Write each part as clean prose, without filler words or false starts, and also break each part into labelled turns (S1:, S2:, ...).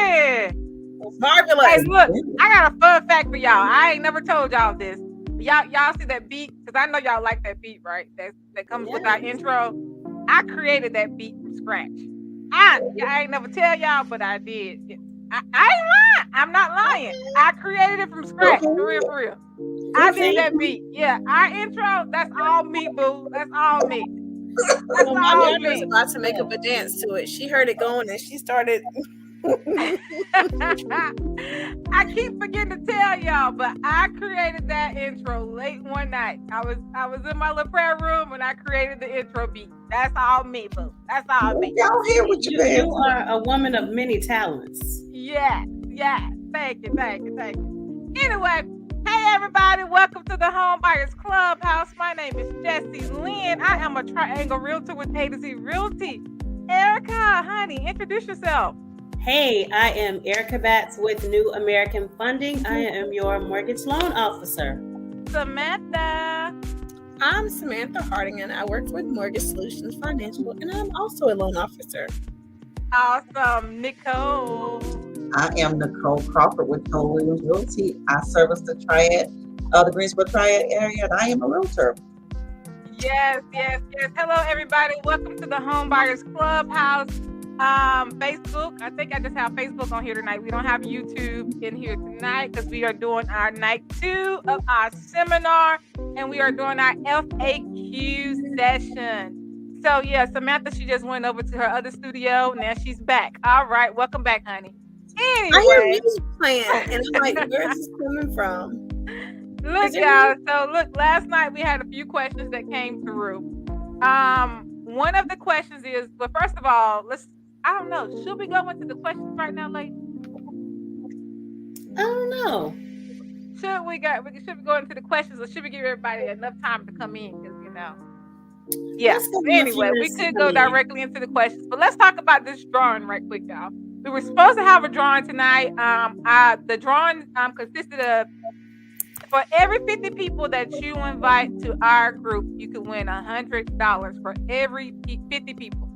S1: Yeah.
S2: Marvelous.
S1: Hey, look, I got a fun fact for y'all. I ain't never told y'all this. Y'all see that beat? Because I know y'all like that beat, right? That comes with our intro. I created that beat from scratch. I ain't never tell y'all, but I did. I ain't lying. I'm not lying. I created it from scratch. For real, for real. I did that beat. Yeah, our intro, that's all me, boo. That's all me. That's
S2: Well, my
S1: all
S2: daughter was
S1: me.
S2: about to make up a dance to it. She heard it going and she started.
S1: I keep forgetting to tell y'all, but I created that intro late one night. I was in my little prayer room and I created the intro beat. That's all me, boo. That's all me.
S3: Y'all here with your band.
S4: You are a woman of many talents.
S1: Yeah. Thank you. Anyway, hey everybody, welcome to the Homebuyers Clubhouse. My name is Jessie Lynn. I am a triangle realtor with A to Z Realty. Erica, honey, introduce yourself.
S4: Hey, I am Erica Batts with New American Funding. I am your mortgage loan officer.
S1: Samantha.
S2: I'm Samantha Harding and I work with Mortgage Solutions Financial and I'm also a loan officer.
S1: Awesome. Nicole.
S3: I am Nicole Crawford with Cole Williams Realty. I service the the Greensboro Triad area, and I am a realtor.
S1: Yes. Hello, everybody. Welcome to the Homebuyers Clubhouse. Facebook. I think I just have Facebook on here tonight. We don't have YouTube in here tonight because we are doing our night 2 of our seminar and we are doing our FAQ session. So yeah, Samantha, she just went over to her other studio. Now she's back. All right, welcome back, honey. Anyway,
S2: I hear music playing, and I'm like, where is this coming from?
S1: Look, y'all. So look, last night we had a few questions that came through. One of the questions is, but first of all, I don't know. Should we go into the questions right now, ladies?
S4: I don't know.
S1: Should we go into the questions, or should we give everybody enough time to come in? Because yeah. Anyway, we could go directly into the questions, but let's talk about this drawing right quick, y'all. We were supposed to have a drawing tonight. The drawing consisted of, for every 50 people that you invite to our group, you can win $100 for every 50 people.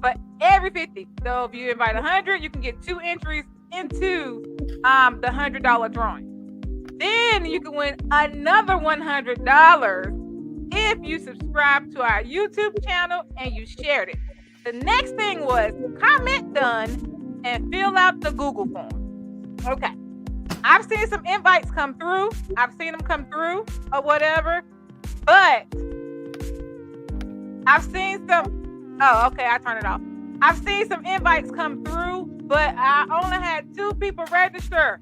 S1: For every 50. So if you invite 100, you can get 2 entries into the $100 drawing. Then you can win another $100 if you subscribe to our YouTube channel and you shared it. The next thing was comment done and fill out the Google form. Okay. I've seen some invites come through. I've seen them come through or whatever. But I've seen some. Oh, okay. I turned it off. I've seen some invites come through, but I only had 2 people register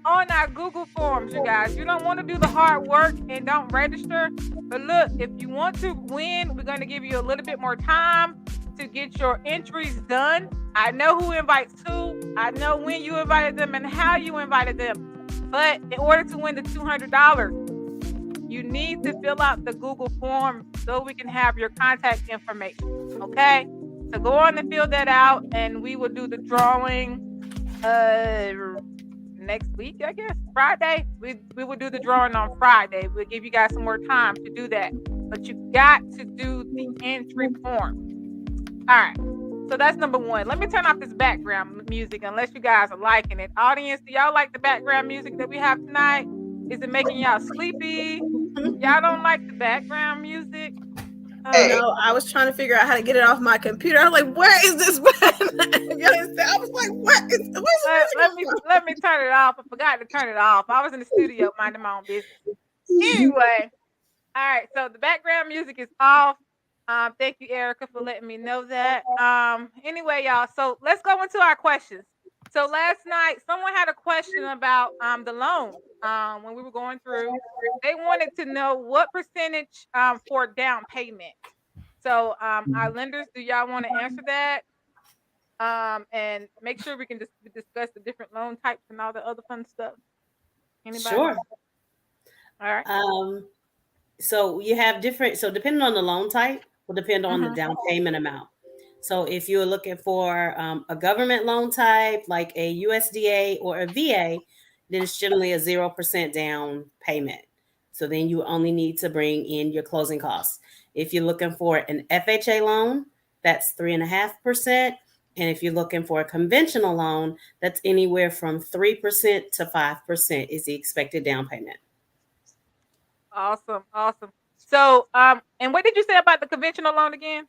S1: on our Google forms, you guys. You don't want to do the hard work and don't register. But look, if you want to win, we're going to give you a little bit more time to get your entries done. I know who invites who. I know when you invited them and how you invited them. But in order to win the $200, you need to fill out the Google form so we can have your contact information. Okay? So go on and fill that out, and we will do the drawing next week, I guess. Friday. We will do the drawing on Friday. We'll give you guys some more time to do that. But you got to do the entry form. All right. So that's number 1. Let me turn off this background music unless you guys are liking it. Audience, do y'all like the background music that we have tonight? Is it making y'all sleepy? Y'all don't like the background music?
S2: No, I was trying to figure out how to get it off my computer. I was like, where is this button? I was like,
S1: let me turn it off. I forgot to turn it off. I was in the studio minding my own business. Anyway, all right. So the background music is off. Thank you, Erica, for letting me know that. Anyway, y'all. So let's go into our questions. So last night, someone had a question about the loan. When we were going through, they wanted to know what percentage for down payment. So our lenders, do y'all want to answer that? And make sure we can discuss the different loan types and all the other fun stuff. Anybody?
S4: Sure.
S1: All right.
S4: So you have different. So depending on the loan type, will depend on the down payment amount. So if you're looking for a government loan type like a USDA or a VA, then it's generally a 0% down payment. So then you only need to bring in your closing costs. If you're looking for an FHA loan, that's 3.5%. And if you're looking for a conventional loan, that's anywhere from 3% to 5% is the expected down payment.
S1: Awesome. So, and what did you say about the conventional loan again?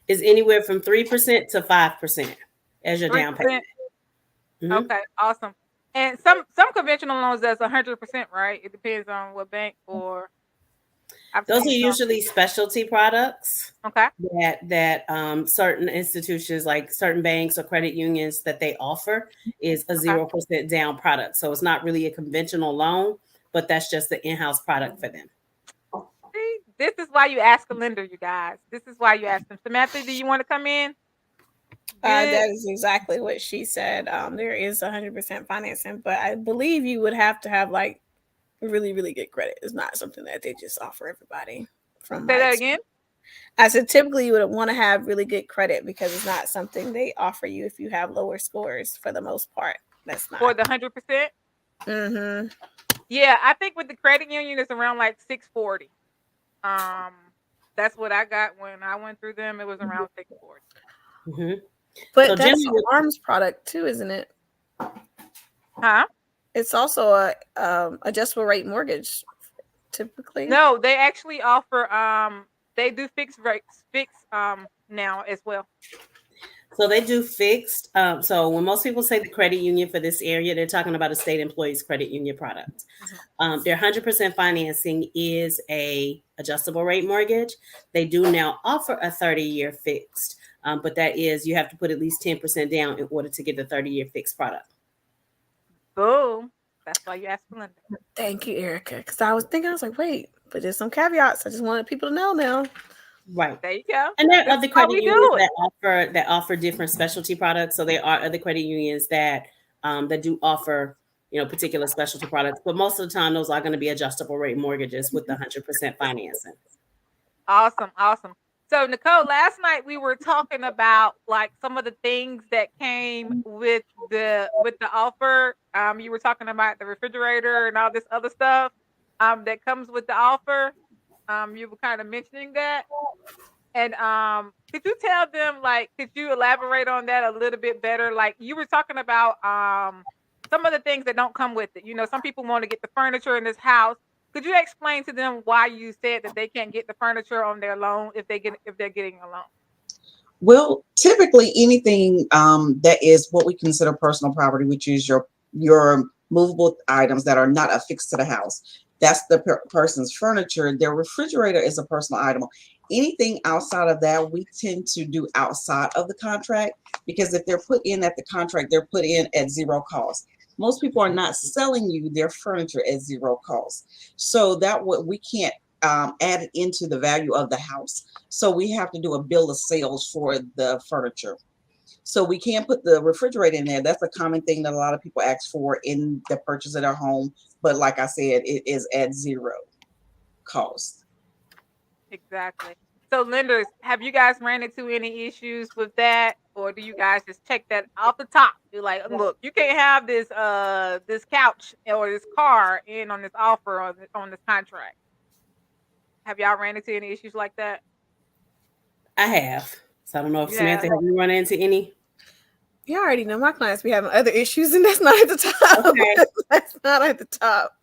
S4: Is anywhere from 3% to 5% as your down
S1: 3%.
S4: payment.
S1: Okay, awesome. And some conventional loans that's 100%, right? It depends on what bank or I've
S4: Those are
S1: seen some.
S4: usually specialty products
S1: Okay.
S4: that certain institutions, like certain banks or credit unions, that they offer is a 0% down product. So it's not really a conventional loan, but that's just the in-house product for them.
S1: See, this is why you ask a lender, you guys. This is why you ask them. Samantha, do you want to come in? Good.
S2: That is exactly what she said. There is 100% financing, but I believe you would have to have like really, really good credit. It's not something that they just offer everybody.
S1: Say that again.
S2: I said typically you would want to have really good credit because it's not something they offer you if you have lower scores for the most part. That's not
S1: for the 100%.
S2: Mm-hmm.
S1: Yeah, I think with the credit union it's around like 640. That's what I got when I went through them. It was around 640.
S4: Mm-hmm.
S2: But so that's an ARMS product too, isn't it?
S1: Huh?
S2: It's also a adjustable rate mortgage, typically.
S1: No, they actually offer they do fixed rates, now as well.
S4: So they do fixed. So when most people say the credit union for this area, they're talking about a state employees credit union product. Their 100% financing is a adjustable rate mortgage. They do now offer a 30-year fixed, but that is you have to put at least 10% down in order to get the 30-year fixed product.
S1: Boom. That's why you asked for Linda.
S2: Thank you, Erica. Because I was like, wait, but there's some caveats. I just wanted people to know now.
S4: Right.
S1: There you go.
S4: And there are other credit unions that offer different specialty products. So there are other credit unions that do offer, particular specialty products. But most of the time, those are going to be adjustable rate mortgages with the 100% financing.
S1: Awesome. So Nicole, last night we were talking about like some of the things that came with the offer. You were talking about the refrigerator and all this other stuff that comes with the offer. You were kind of mentioning that. And could you tell them, like, could you elaborate on that a little bit better? Like you were talking about some of the things that don't come with it. Some people want to get the furniture in this house. Could you explain to them why you said that they can't get the furniture on their loan if they're getting a loan?
S3: Well, typically anything that is what we consider personal property, which is your movable items that are not affixed to the house. That's the person's furniture. Their refrigerator is a personal item. Anything outside of that, we tend to do outside of the contract, because if they're put in at the contract, they're put in at zero cost. Most people are not selling you their furniture at zero cost. So that what we can't add it into the value of the house. So we have to do a bill of sales for the furniture. So we can't put the refrigerator in there. That's a common thing that a lot of people ask for in the purchase of their home. But like I said, it is at zero cost.
S1: Exactly. So lenders, have you guys ran into any issues with that? Or do you guys just check that off the top? You're like, look, you can't have this couch or this car in on this offer on this contract. Have y'all ran into any issues like that?
S4: I have. So I don't know if Samantha, have you run into any?
S2: You already know my clients be having other issues, and that's not at the top. Okay. That's not at the top.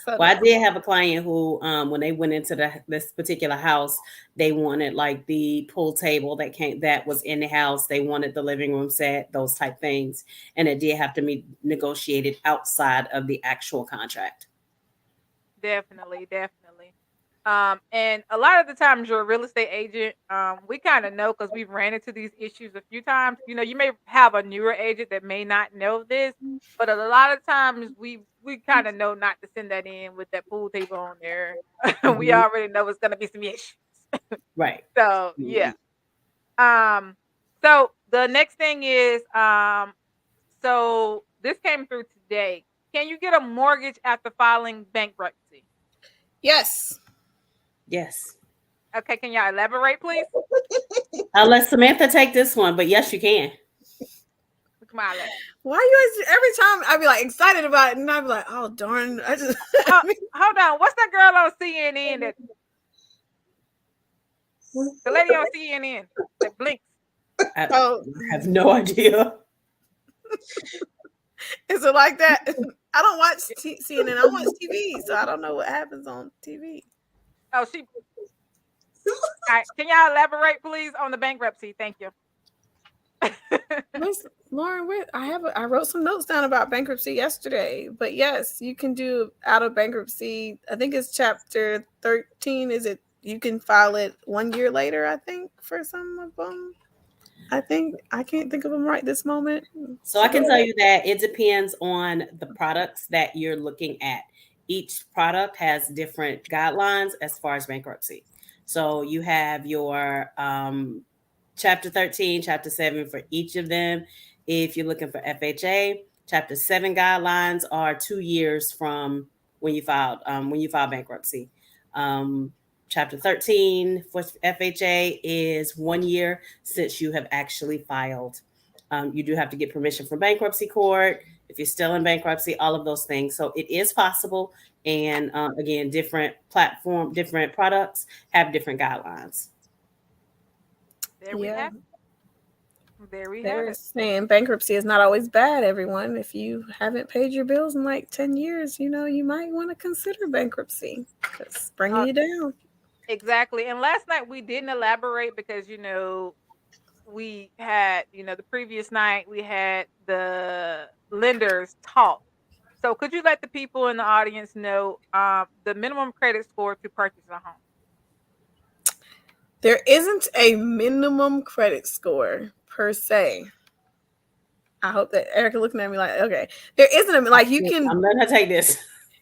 S4: So well, I did have a client who, when they went into this particular house, they wanted like the pool table that was in the house. They wanted the living room set, those type things, and it did have to be negotiated outside of the actual contract.
S1: Definitely. And a lot of the times you're a real estate agent. We kind of know because we've ran into these issues a few times. You may have a newer agent that may not know this, but a lot of times we kind of know not to send that in with that pool table on there. Mm-hmm. We already know it's going to be some issues.
S4: Right.
S1: So, yeah. So the next thing is, so this came through today. Can you get a mortgage after filing bankruptcy?
S2: Yes.
S4: Yes.
S1: Okay, can y'all elaborate, please?
S4: I'll let Samantha take this one, but yes, you can.
S1: Come on,
S2: why you always, every time I be like excited about it, and I be like, oh darn! I just
S1: hold on. What's that girl on CNN? The lady on CNN that blinks.
S4: I
S2: Oh,
S4: have no idea.
S2: is it like that? I don't watch CNN. I don't watch TV, so I don't know what happens on TV.
S1: Oh, she. All right. Can y'all elaborate, please, on the bankruptcy? Thank you.
S2: Miss Lauren, I wrote some notes down about bankruptcy yesterday, but yes, you can do out of bankruptcy. I think it's chapter 13. Is it? You can file it 1 year later. I think for some of them. I think I can't think of them right this moment.
S4: So I can tell you that it depends on the products that you're looking at. Each product has different guidelines as far as bankruptcy. So you have your chapter 13, chapter 7 for each of them. If you're looking for FHA, chapter 7 guidelines are 2 years from when you file bankruptcy. Chapter 13 for FHA is 1 year since you have actually filed. You do have to get permission from bankruptcy court if you're still in bankruptcy, all of those things. So it is possible. And again, different products have different guidelines.
S1: There we have it. There we have
S2: They're
S1: it.
S2: saying bankruptcy is not always bad, everyone. If you haven't paid your bills in like 10 years, you might want to consider bankruptcy because it's bringing you down.
S1: Exactly. And last night we didn't elaborate because, we had, the previous night we had the lenders talk. So could you let the people in the audience know the minimum credit score to purchase a home?
S2: There isn't a minimum credit score per se. I hope that Erica looking at me like, okay, there isn't a
S4: I'm letting her take this.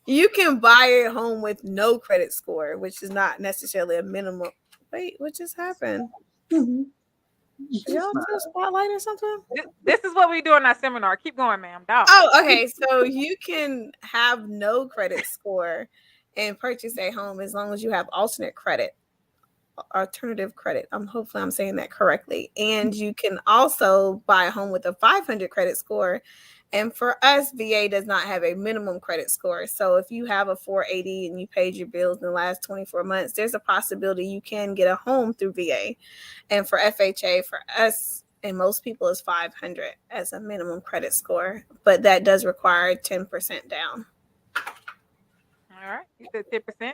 S2: You can buy a home with no credit score, which is not necessarily a minimum. Wait, what just happened?
S3: Mm-hmm.
S2: Y'all do a spotlight or something?
S1: This is what we do in our seminar. Keep going, ma'am.
S2: Oh, okay. So you can have no credit score and purchase a home as long as you have alternative credit. Hopefully I'm saying that correctly. And you can also buy a home with a 500 credit score. And for us, VA does not have a minimum credit score. So if you have a 480 and you paid your bills in the last 24 months, there's a possibility you can get a home through VA. And for FHA, for us and most people, is 500 as a minimum credit score. But that does require 10% down.
S1: All right. You said 10%.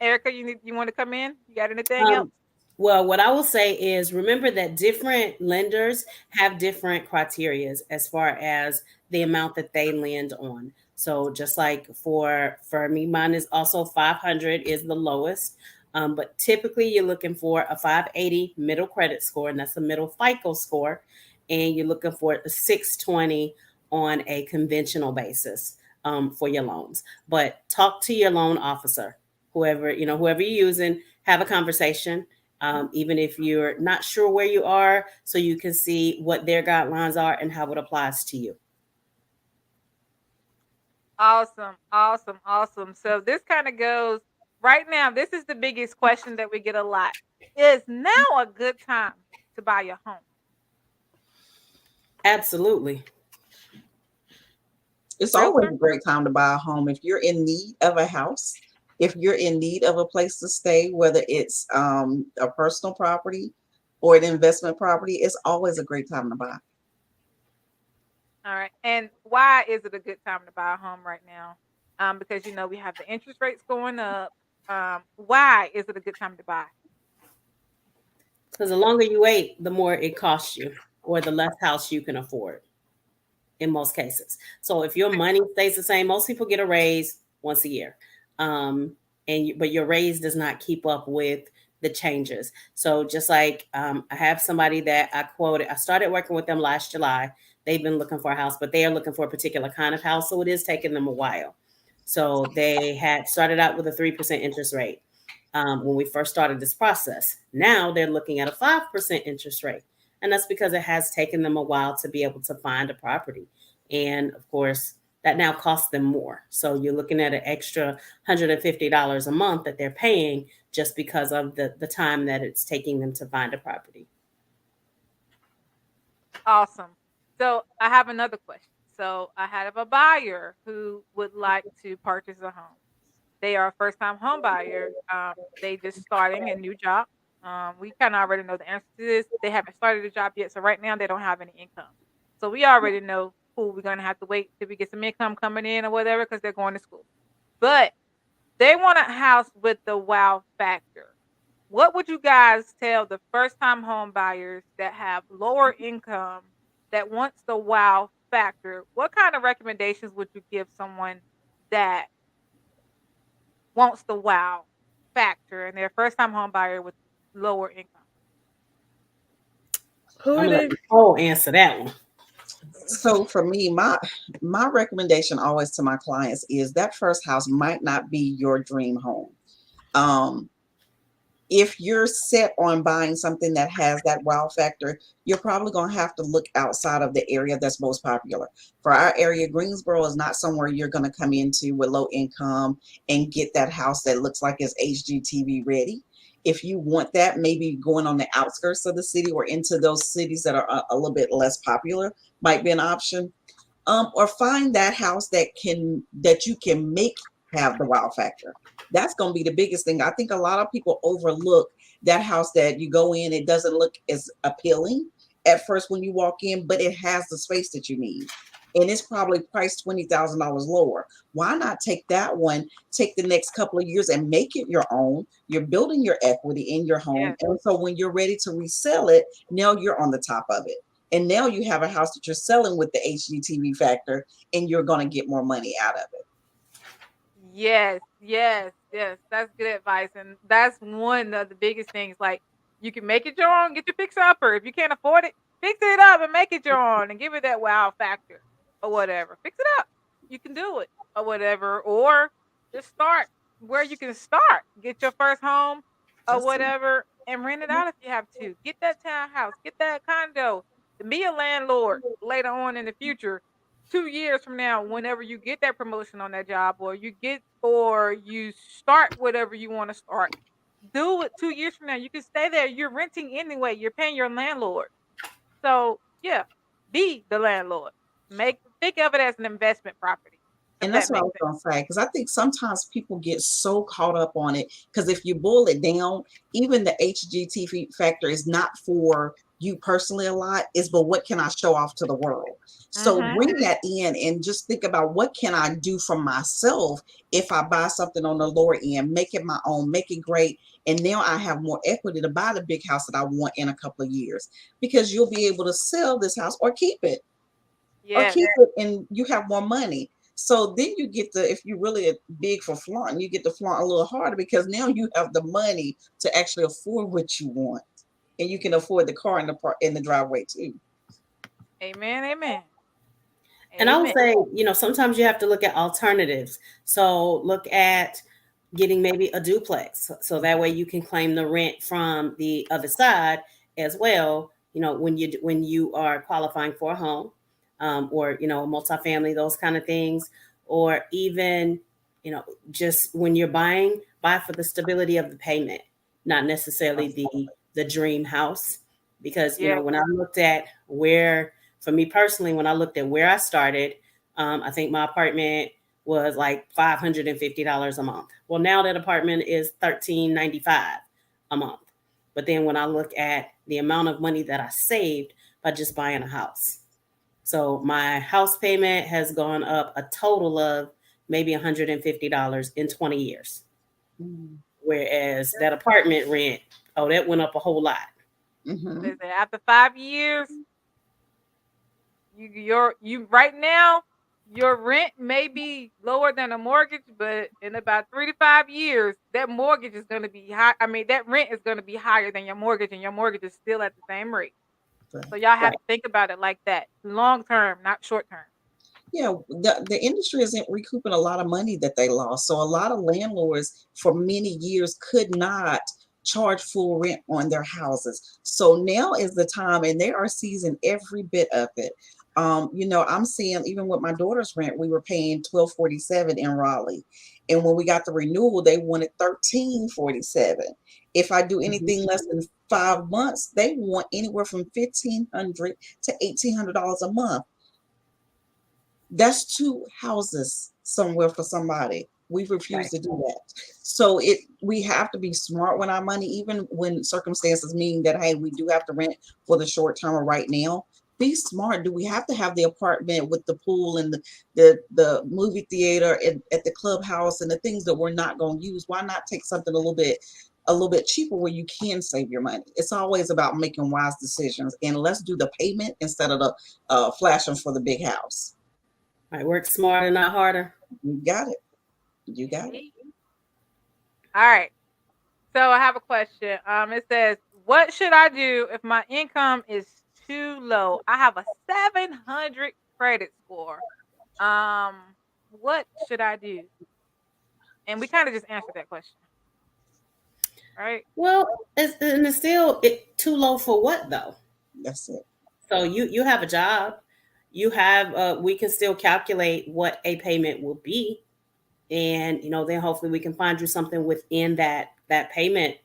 S1: Erica, you want to come in? You got anything else?
S4: Well, what I will say is remember that different lenders have different criterias as far as the amount that they lend on. So just like for me, mine is also 500 is the lowest. But typically you're looking for a 580 middle credit score, and that's a middle FICO score. And you're looking for a 620 on a conventional basis for your loans. But talk to your loan officer. Whoever you're using, have a conversation, even if you're not sure where you are, so you can see what their guidelines are and how it applies to you.
S1: Awesome. So this kind of goes right now. This is the biggest question that we get a lot. Is now a good time to buy a home?
S4: Absolutely.
S3: It's always a great time to buy a home if you're in need of a house. If you're in need of a place to stay, whether it's a personal property or an investment property, it's always a great time to buy.
S1: All right. And why is it a good time to buy a home right now? Because we have the interest rates going up. Why is it a good time to buy?
S4: Because the longer you wait, the more it costs you, or the less house you can afford in most cases. So if your money stays the same, most people get a raise once a year. But your raise does not keep up with the changes. So just like I have somebody that I quoted, I started working with them last July. They've been looking for a house, but they are looking for a particular kind of house. So it is taking them a while. So they had started out with a 3% interest rate when we first started this process. Now they're looking at a 5% interest rate. And that's because it has taken them a while to be able to find a property. And of course, that now costs them more. So you're looking at an extra $150 a month that they're paying just because of the time that it's taking them to find a property.
S1: Awesome. So I have another question. So I have a buyer who would like to purchase a home. They are a first-time home buyer. They just starting a new job. We kind of already know the answer to this. They haven't started a job yet, so right now they don't have any income. So we already know who we're gonna have to wait till we get some income coming in or whatever, because they're going to school. But they want a house with the wow factor. What would you guys tell the first time home buyers that have lower income that wants the wow factor? What kind of recommendations would you give someone that wants the wow factor and they're first time home buyer with lower income?
S2: Who
S4: I'm
S2: are
S4: gonna let
S2: they?
S4: Nicole answer that one.
S3: So for me, my recommendation always to my clients is that first house might not be your dream home. Um, if you're set on buying something that has that wow factor, you're probably going to have to look outside of the area that's most popular. For our area, Greensboro is not somewhere you're going to come into with low income and get that house that looks like it's HGTV ready. If you want that, maybe going on the outskirts of the city or into those cities that are a little bit less popular might be an option. Or find that house that you can make have the wow factor. That's going to be the biggest thing. I think a lot of people overlook that house that you go in. It doesn't look as appealing at first when you walk in, but it has the space that you need. And it's probably priced $20,000 lower. Why not take that one, take the next couple of years and make it your own? You're building your equity in your home.
S1: Yeah.
S3: And so when you're ready to resell it, now you're on the top of it. And now you have a house that you're selling with the HGTV factor, and you're going to get more money out of it.
S1: Yes, yes, yes. That's good advice. And that's one of the biggest things. Like, you can make it your own, get your fix upper. If you can't afford it, fix it up and make it your own and give it that wow factor or whatever. Fix it up. You can do it or whatever. Or just start where you can start. Get your first home or
S3: That's it.
S1: whatever and rent it out if you have to. Get that townhouse, get that condo. Be a landlord later on in the future, 2 years from now, whenever you get that promotion on that job, or you start whatever you want to start, do it 2 years from now. You can stay there. You're renting anyway. You're paying your landlord. So yeah, be the landlord. Think of it as an investment property, if
S3: And
S1: that
S3: that's what I
S1: makes
S3: was
S1: sense.
S3: going to say, because I think sometimes people get so caught up on it. Because if you boil it down, even the HGTV factor is not for you personally a lot, is but what can I show off to the world? So
S1: Mhm.
S3: bring that in and just think about what can I do for myself if I buy something on the lower end, make it my own, make it great. And now I have more equity to buy the big house that I want in a couple of years, because you'll be able to sell this house or keep it
S1: Yes.
S3: and you have more money. So then you get the, if you're really big for flaunting, you get to flaunt a little harder because now you have the money to actually afford what you want, and you can afford the car in the driveway too.
S1: Amen. Amen.
S4: And I would
S1: Amen.
S4: say, sometimes you have to look at alternatives. So look at getting maybe a duplex. So that way you can claim the rent from the other side as well, when you are qualifying for a home, or, a multifamily, those kind of things. Or even, you know, just when you're buying, buy for the stability of the payment, not necessarily the dream house. Because,
S1: Yeah.
S4: when I looked at where, for me personally, when I looked at where I started, I think my apartment was like $550 a month. Well, now that apartment is $13.95 a month. But then when I look at the amount of money that I saved by just buying a house, so my house payment has gone up a total of maybe $150 in 20 years.
S3: Mm-hmm.
S4: Whereas that apartment rent, oh, that went up a whole lot.
S3: Mm-hmm.
S1: Listen, after 5 years, you right now, your rent may be lower than a mortgage, but in about 3 to 5 years, that mortgage is going to be high. I mean, that rent is going to be higher than your mortgage, and your mortgage is still at the same rate. So y'all have
S4: Right.
S1: to think about it like that, long term, not short term.
S3: Yeah, the industry isn't recouping a lot of money that they lost. So a lot of landlords for many years could not charge full rent on their houses. So now is the time, and they are seizing every bit of it. I'm seeing even with my daughter's rent, we were paying $12.47 in Raleigh, and when we got the renewal, they wanted $13.47. If I do anything less than 5 months, they want anywhere from $1,500 to $1,800 a month. That's two houses somewhere for somebody We refuse
S4: Right.
S3: to do that. So we have to be smart with our money, even when circumstances mean that, hey, we do have to rent for the short term or right now. Be smart. Do we have to have the apartment with the pool and the movie theater and at the clubhouse and the things that we're not going to use? Why not take something a little bit cheaper where you can save your money? It's always about making wise decisions, and let's do the payment instead of the flashing for the big house.
S4: Right. Work smarter, not harder.
S3: You got it. You got it.
S1: Indeed. All right. So I have a question. It says, "What should I do if my income is too low? I have a 700 credit score. Um, what should I do?" And we kind of just answered that question, right?
S4: Well, it's still too low for what though?
S3: That's it.
S4: So you have a job, you have we can still calculate what a payment will be, and then hopefully we can find you something within that payment.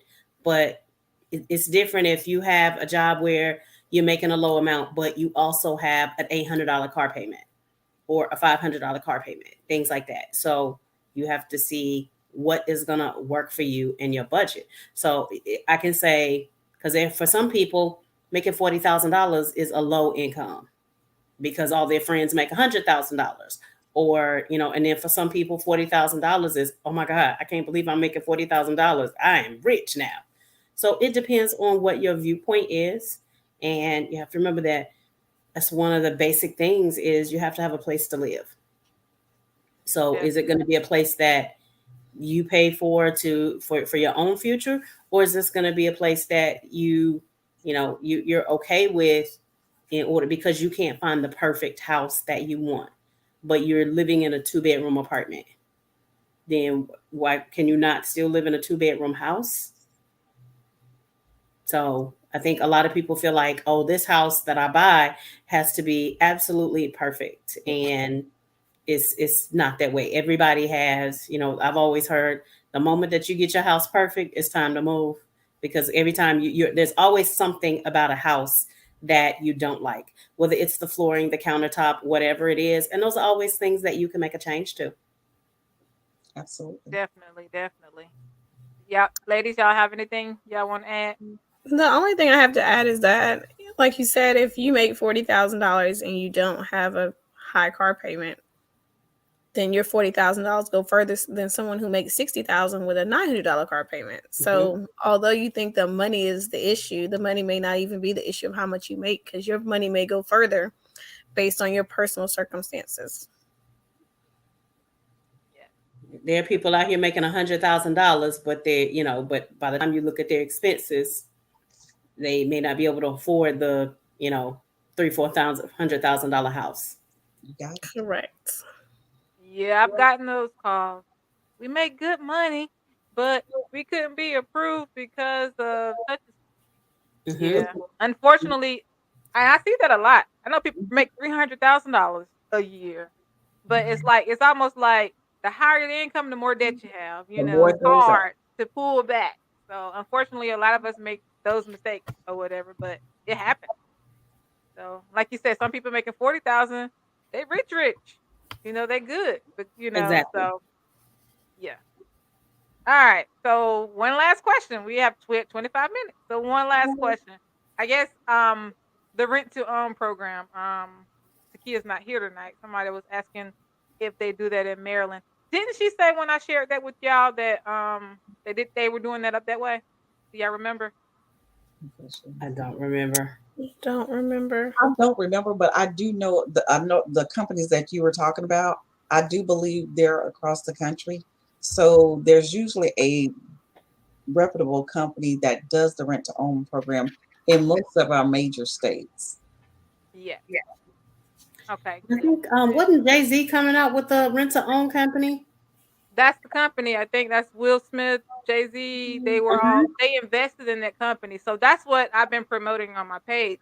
S4: But it's different if you have a job where you're making a low amount, but you also have an $800 car payment or a $500 car payment, things like that. So you have to see what is going to work for you in your budget. So I can say, because for some people, making $40,000 is a low income because all their friends make $100,000. Or, and then for some people, $40,000 is, oh my God, I can't believe I'm making $40,000. I am rich now. So it depends on what your viewpoint is. And you have to remember that that's one of the basic things is you have to have a place to live. So is it going to be a place that you pay for your own future, or is this going to be a place that you're okay with in order because you can't find the perfect house that you want, but you're living in a 2-bedroom apartment? Then why can you not still live in a 2-bedroom house? So I think a lot of people feel like, oh, this house that I buy has to be absolutely perfect. And it's not that way. Everybody has, I've always heard the moment that you get your house perfect, it's time to move. Because every time there's always something about a house that you don't like, whether it's the flooring, the countertop, whatever it is. And those are always things that you can make a change to.
S3: Absolutely.
S1: Definitely, definitely. Yeah, ladies, y'all have anything y'all want to add?
S2: The only thing I have to add is that, like you said, if you make $40,000 and you don't have a high car payment, then your $40,000 go further than someone who makes $60,000 with a $900 car payment. So, although you think the money is the issue, the money may not even be the issue of how much you make, because your money may go further based on your personal circumstances.
S4: There are people out here making $100,000, but but by the time you look at their expenses, they may not be able to afford the $3,000-$4,000 house.
S3: You got it.
S2: Correct.
S1: Yeah, I've gotten those calls. We make good money, but we couldn't be approved because of such. Yeah, unfortunately, I see that a lot. I know people make $300,000 a year, but it's almost like the higher the income, the more debt you have.
S3: The more
S1: It's
S3: things
S1: hard to pull back. So unfortunately, a lot of us make those mistakes or whatever, but it happens. So, like you said, some people making 40,000, they rich. They good, but
S4: Exactly.
S1: so yeah. All right. So one last question. We have 25 minutes. So one last question. I guess the rent to own program. Takia's not here tonight. Somebody was asking if they do that in Maryland. Didn't she say when I shared that with y'all that they were doing that up that way? Do y'all remember?
S4: I don't remember.
S2: Don't remember.
S3: I don't remember, but I do know I know the companies that you were talking about. I do believe they're across the country. So there's usually a reputable company that does the rent to own program in most of our major states.
S1: Yeah. Okay.
S4: I think wasn't Jay-Z coming out with a rent to own company?
S1: That's the company. I think that's Will Smith, Jay-Z. They were they invested in that company. So that's what I've been promoting on my page.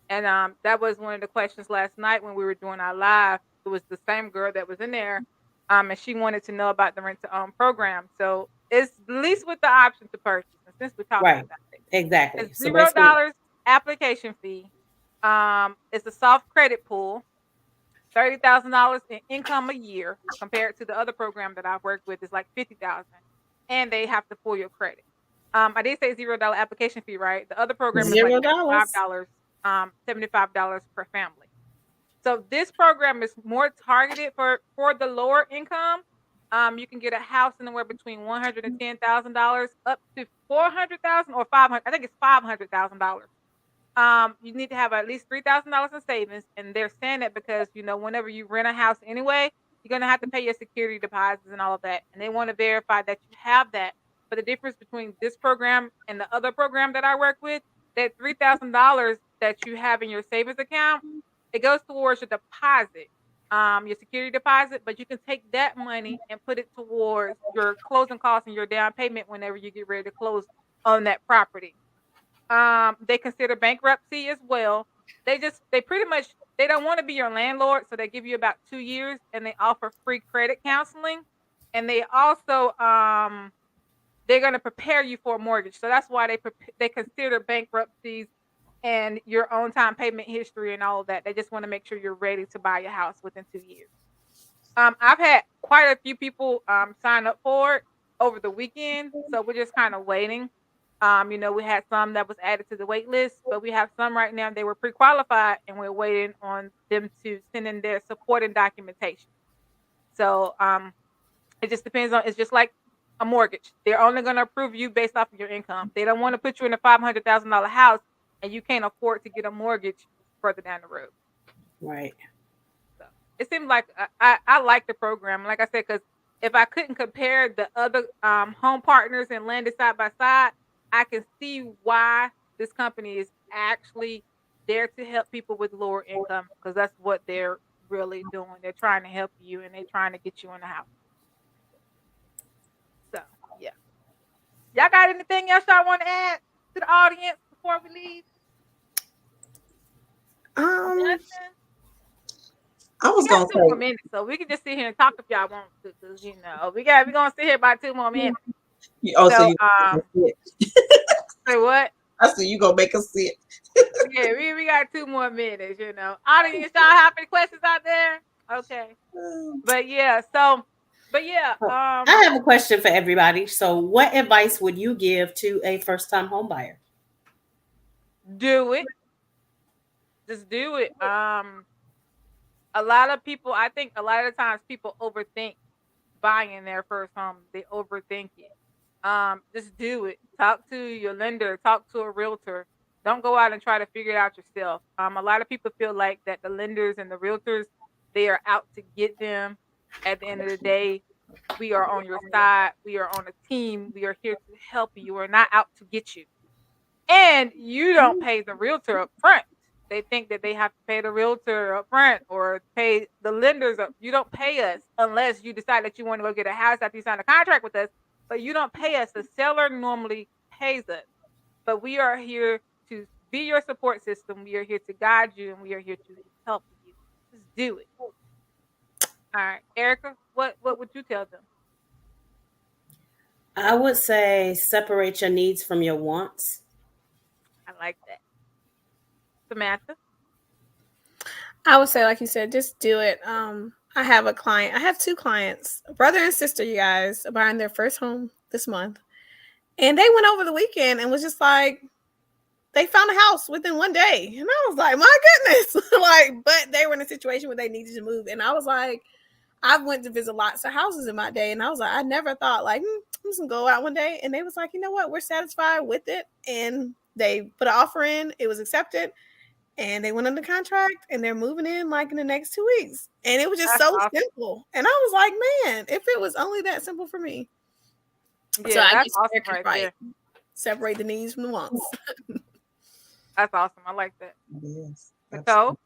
S1: And that was one of the questions last night when we were doing our live. It was the same girl that was in there. And she wanted to know about the rent to own program. So it's lease with the option to purchase. And since we're talking
S4: Right.
S1: about it,
S4: Exactly.
S1: it's
S4: So
S1: $0
S4: basically,
S1: application fee. It's a soft credit pool. $30,000 in income a year, compared to the other program that I've worked with is like 50,000, and they have to pull your credit. I did say $0 application fee, right? The other program is like
S2: $0.
S1: $75 per family. So this program is more targeted for the lower income. You can get a house anywhere between $110,000 up to 400,000 or 500. I think it's $500,000. You need to have at least $3,000 in savings, and they're saying that because whenever you rent a house anyway, you're gonna have to pay your security deposits and all of that, and they want to verify that you have that. But the difference between this program and the other program that I work with, that $3,000 that you have in your savings account, it goes towards your deposit, your security deposit, but you can take that money and put it towards your closing costs and your down payment whenever you get ready to close on that property. They consider bankruptcy as well. They pretty much they don't want to be your landlord, so they give you about 2 years, and they offer free credit counseling, and they also they're going to prepare you for a mortgage. So that's why they consider bankruptcies and your own time payment history and all of that. They just want to make sure you're ready to buy your house within 2 years. I've had quite a few people sign up for it over the weekend, so we're just kind of waiting. We had some that was added to the wait list, but we have some right now. They were pre-qualified, and we're waiting on them to send in their supporting documentation. So it just depends on. It's just like a mortgage. They're only going to approve you based off of your income. They don't want to put you in a $500,000 house and you can't afford to get a mortgage further down the road.
S4: Right.
S1: So it seems like I like the program. Like I said, because if I couldn't compare the other home partners and landed side by side, I can see why this company is actually there to help people with lower income, because that's what they're really doing. They're trying to help you, and they're trying to get you in the house. So yeah, y'all got anything else y'all want to add to the audience before we leave? Nothing?
S3: I was
S1: We got
S3: gonna
S1: 2 more
S3: say,
S1: minutes, so we can just sit here and talk if y'all want to, because we're gonna sit here about 2 more minutes.
S3: oh, so
S1: So
S3: you gonna make us sit.
S1: say what?
S3: I said you gonna make us sit.
S1: Yeah, we got 2 more minutes. Audience, y'all have any questions out there? Okay, but yeah,
S4: I have a question for everybody. So, what advice would you give to a first-time home buyer?
S1: do it. Just do it. A lot of people, I think, a lot of times people overthink buying their first home. They overthink it. Just do it. Talk to your lender. Talk to a realtor. Don't go out and try to figure it out yourself. A lot of people feel like that the lenders and the realtors, they are out to get them. At the end of the day, we are on your side. We are on a team. We are here to help you. We're not out to get you. And you don't pay the realtor up front. They think that they have to pay the realtor up front or pay the lenders up. You don't pay us unless you decide that you want to go get a house after you sign a contract with us. But you don't pay us. The seller normally pays us. But we are here to be your support system. We are here to guide you, and we are here to help you. Just do it. All right, Erica, what would you tell them?
S4: I would say separate your needs from your wants.
S1: I like that. Samantha?
S2: I would say, like you said, just do it. I have a client. I have 2 clients, a brother and sister, you guys, buying their first home this month. And they went over the weekend and was just like, they found a house within 1 day. And I was like, my goodness. But they were in a situation where they needed to move. And I was like, I've went to visit lots of houses in my day. And I was like, I never thought I'm just gonna go out one day. And they was like, you know what? We're satisfied with it. And they put an offer in. It was accepted. And they went under contract, and they're moving in in the next 2 weeks. And it was just
S1: That's
S2: so
S1: awesome.
S2: simple. And I was like, man, if it was only that simple for me.
S1: Yeah,
S2: So I
S1: that's
S2: guess
S1: awesome right there.
S2: separate the needs from the wants.
S1: That's awesome. I like that.
S3: Yes.
S1: Nicole?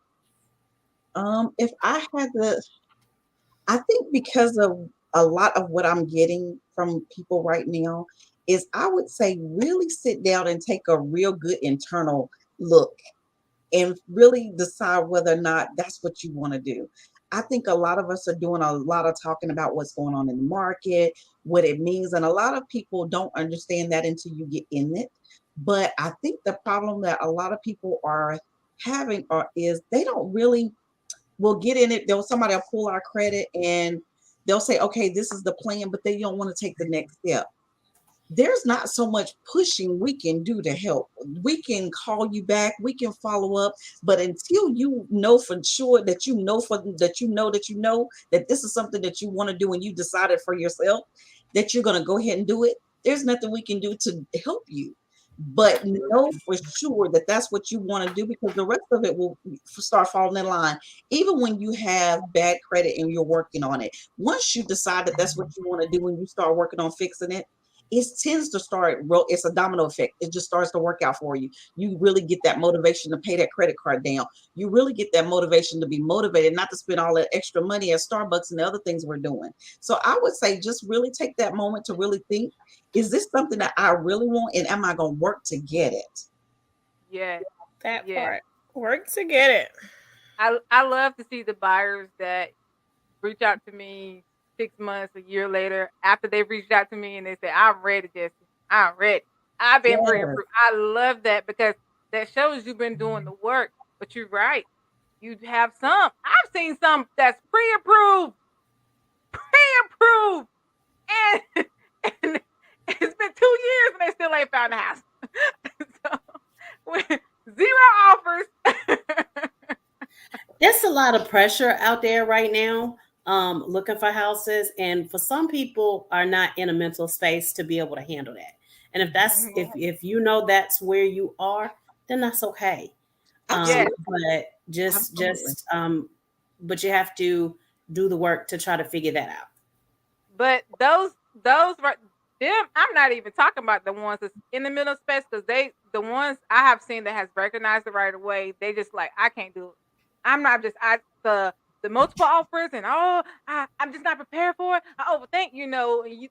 S3: If I had I think because of a lot of what I'm getting from people right now is I would say really sit down and take a real good internal look and really decide whether or not that's what you want to do. I think a lot of us are doing a lot of talking about what's going on in the market, what it means, and a lot of people don't understand that until you get in it. But I think the problem that a lot of people are having is they don't really we'll get in it. Somebody will pull our credit and they'll say, okay, this is the plan, but they don't want to take the next step. There's not so much pushing we can do to help. We can call you back, we can follow up, but until you know for sure that you know that this is something that you want to do and you decided for yourself that you're going to go ahead and do it, there's nothing we can do to help you. But know for sure that that's what you want to do, because the rest of it will start falling in line. Even when you have bad credit and you're working on it, once you decide that that's what you want to do and you start working on fixing it, it tends to start, it's a domino effect. It just starts to work out for you. You really get that motivation to pay that credit card down. You really get that motivation to be motivated, not to spend all that extra money at Starbucks and the other things we're doing. So I would say just really take that moment to really think, is this something that I really want, and am I going to work to get it?
S1: Yeah,
S2: that part. Work to get it.
S1: I love to see the buyers that reach out to me 6 months, a year later, after they've reached out to me and they say, I'm ready, Jesse. I'm ready. I've been pre-approved. I love that, because that shows you've been doing the work. But you're right. You have some. I've seen some that's pre-approved. And it's been 2 years and they still ain't found a house. So, with 0 offers.
S4: There's a lot of pressure out there right now, looking for houses, and for some people are not in a mental space to be able to handle that. And if that's if you know that's where you are, then that's okay. But but you have to do the work to try to figure that out.
S1: But those them, I'm not even talking about the ones that's in the middle space, because the ones I have seen that has recognized it right away, they just like, I can't do it. I'm not just the multiple offers and I'm just not prepared for it. I overthink, you,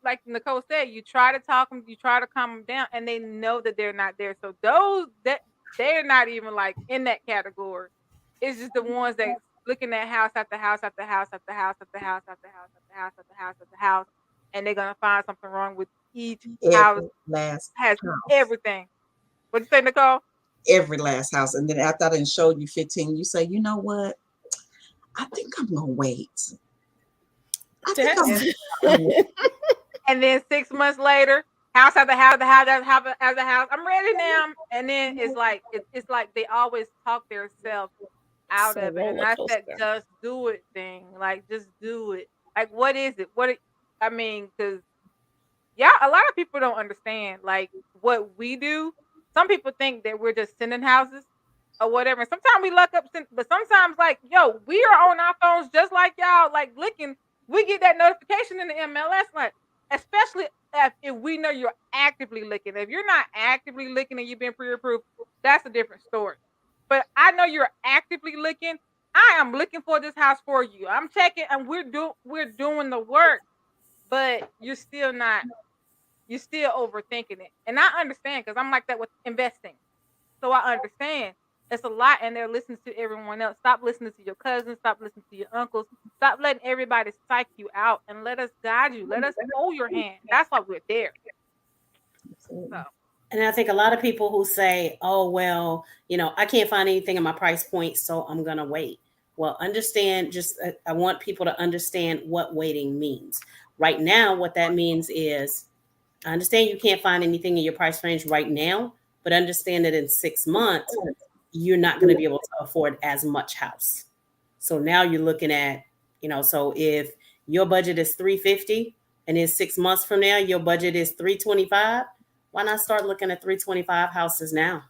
S1: like Nicole said, you try to talk them, you try to calm them down, and they know that they're not there. So those that they're not even like in that category. It's just the ones that looking at house after house after house after house after house after house after house after house after house, and they're gonna find something wrong with each house. Has everything. What'd you say, Nicole?
S3: Every last house. And then after I didn't show you 15, you say, you know what? I think I'm gonna wait.
S1: And then 6 months later, house after house after house, I'm ready now. And then it's like they always talk themselves out of it. And that's that just do it thing. Like, just do it. Like, what is it? Because a lot of people don't understand like what we do. Some people think that we're just sending houses or whatever. And sometimes we look up, but sometimes like, we are on our phones just like y'all, like looking. We get that notification in the MLS, like, especially if we know you're actively looking. If you're not actively looking and you've been pre-approved, that's a different story. But I know you're actively looking. I am looking for this house for you. I'm checking, and we're doing the work, but you're still overthinking it. And I understand, because I'm like that with investing. So I understand. It's a lot, and they're listening to everyone else. Stop listening to your cousins. Stop listening to your uncles. Stop letting everybody psych you out, and let us guide you. Let us hold your hand. That's why we're there. So.
S4: And I think a lot of people who say, oh, well, I can't find anything in my price point, so I'm going to wait. Well, understand, I want people to understand what waiting means. Right now, what that means is, I understand you can't find anything in your price range right now, but understand that in 6 months, you're not going to be able to afford as much house. So now you're looking at, so if your budget is $350 and in 6 months from now, your budget is $325, why not start looking at 325 houses now?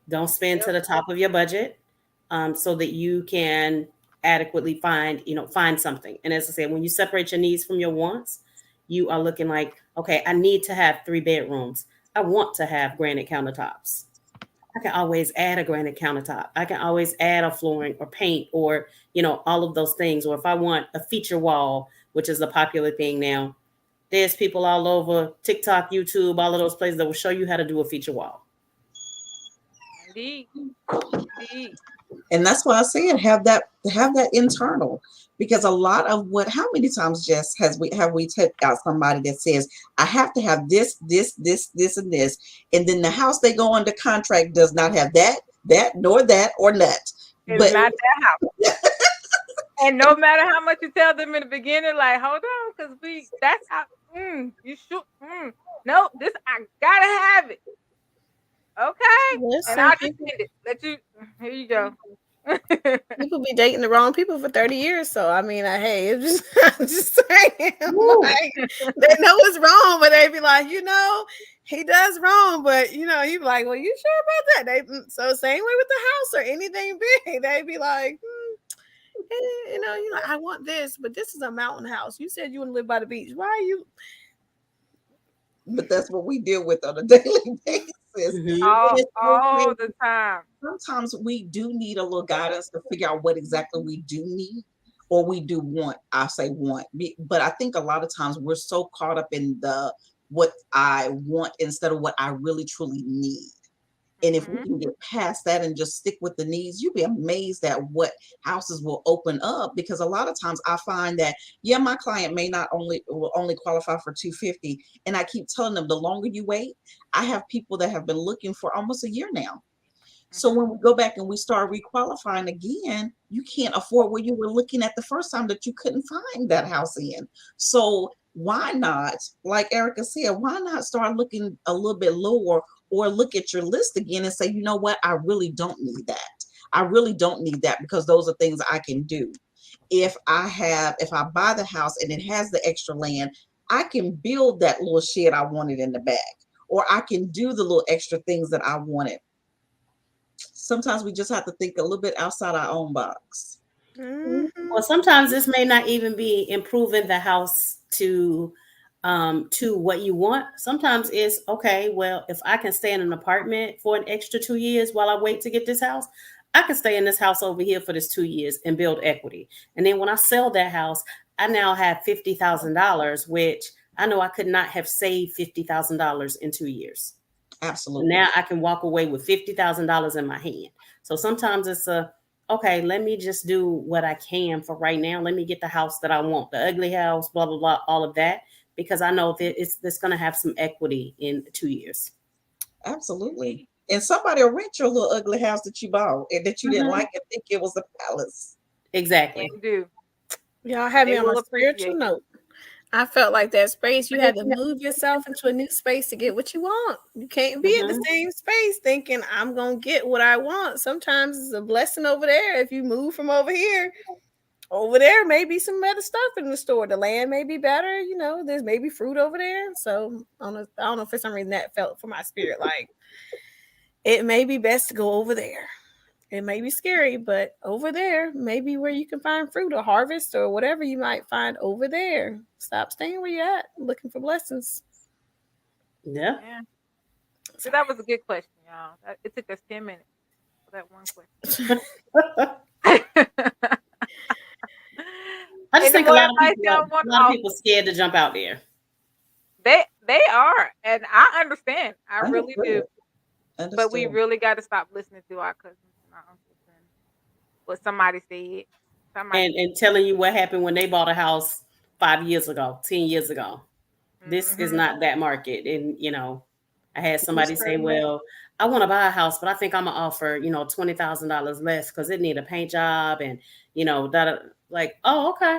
S4: Don't spend to the top of your budget, so that you can adequately find something. And as I said, when you separate your needs from your wants, you are looking like, okay, I need to have 3 bedrooms. I want to have granite countertops. I can always add a granite countertop. I can always add a flooring or paint or, all of those things. Or if I want a feature wall, which is a popular thing now, there's people all over TikTok, YouTube, all of those places that will show you how to do a feature wall.
S1: Indeed.
S3: And that's why I say it, have that internal, because a lot of how many times, Jess, have we tapped out somebody that says, I have to have this, and this. And then the house they go under contract does not have that, nor that, or that,
S1: It's
S3: But
S1: not that house. And no matter how much you tell them in the beginning, like, hold on, because that's how, you should, no, this, I gotta have it. Okay. And
S2: Listen,
S1: I'll just send it. Here you go.
S2: people be dating the wrong people for 30 years. So, I mean, hey, it's just, I'm just saying, like, they know it's wrong, but they be like, he does wrong, but, you be like, well, you sure about that? So, same way with the house or anything big, they be like, you're like, I want this, but this is a mountain house. You said you want to live by the beach. Why are you?
S3: But that's what we deal with on a daily basis.
S1: All the time.
S3: Sometimes we do need a little guidance to figure out what exactly we do need or we do want. I say want, but I think a lot of times we're so caught up in what I want instead of what I really truly need. And if we can get past that and just stick with the needs, you'd be amazed at what houses will open up. Because a lot of times I find that, my client will only qualify for 250. And I keep telling them, the longer you wait, I have people that have been looking for almost a year now. So when we go back and we start requalifying again, you can't afford what you were looking at the first time that you couldn't find that house in. So why not, like Erica said, why not start looking a little bit lower or look at your list again and say, you know what, I really don't need that. I really don't need that because those are things I can do. If I buy the house and it has the extra land, I can build that little shed I wanted in the back, or I can do the little extra things that I wanted. Sometimes we just have to think a little bit outside our own box.
S4: Well, sometimes this may not even be improving the house to what you want. Sometimes it's okay. Well, if I can stay in an apartment for an extra 2 years while I wait to get this house, I can stay in this house over here for this 2 years and build equity. And then when I sell that house, I now have $50,000, which I know I could not have saved $50,000 in 2 years.
S3: Absolutely.
S4: Now I can walk away with $50,000 in my hand. So sometimes it's okay, let me just do what I can for right now. Let me get the house that I want, the ugly house, blah, blah, blah, all of that, because I know that it's going to have some equity in 2 years.
S3: Absolutely. And somebody will rent your little ugly house that you bought and that you didn't like and think it was a palace.
S4: Exactly.
S1: They do.
S2: Y'all have me on a spiritual note. I felt like that space, you had to move yourself into a new space to get what you want. You can't be in the same space thinking I'm going to get what I want. Sometimes it's a blessing over there. If you move from over here, over there may be some better stuff in the store. The land may be better. There's maybe fruit over there. So I don't know, for some reason that felt for my spirit like it may be best to go over there. It may be scary, but over there, maybe where you can find fruit or harvest or whatever you might find over there. Stop staying where you're at, looking for blessings.
S4: Yeah.
S1: So that was a good question, y'all. It took us 10 minutes for that one question.
S4: I just think a lot of people scared to jump out there.
S1: They are, and I understand. I really do. But we really got to stop listening to our cousins and our uncles and what somebody said.
S4: And telling you what happened when they bought a house 5 years ago, 10 years ago. This is not that market. And, I had somebody say, well, I want to buy a house, but I think I'm going to offer, $20,000 less because it need a paint job and, like, oh, okay.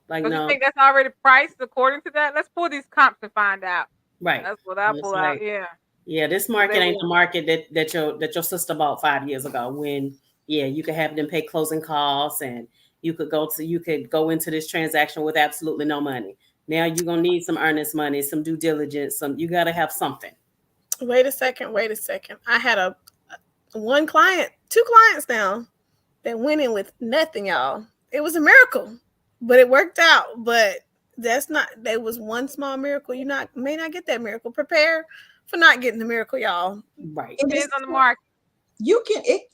S4: Like, no.
S1: You think that's already priced according to that? Let's pull these comps and find out.
S4: Right.
S1: That's what I pull out. Yeah.
S4: Yeah, this market ain't the market that your sister bought 5 years ago when, you could have them pay closing costs and you could go into this transaction with absolutely no money. Now you're going to need some earnest money, some due diligence, you got to have something.
S2: Wait a second. I had two clients now that went in with nothing, y'all. It was a miracle, but it worked out. But there was one small miracle. You may not get that miracle. Prepare for not getting the miracle, y'all.
S4: Right.
S1: It is on the market.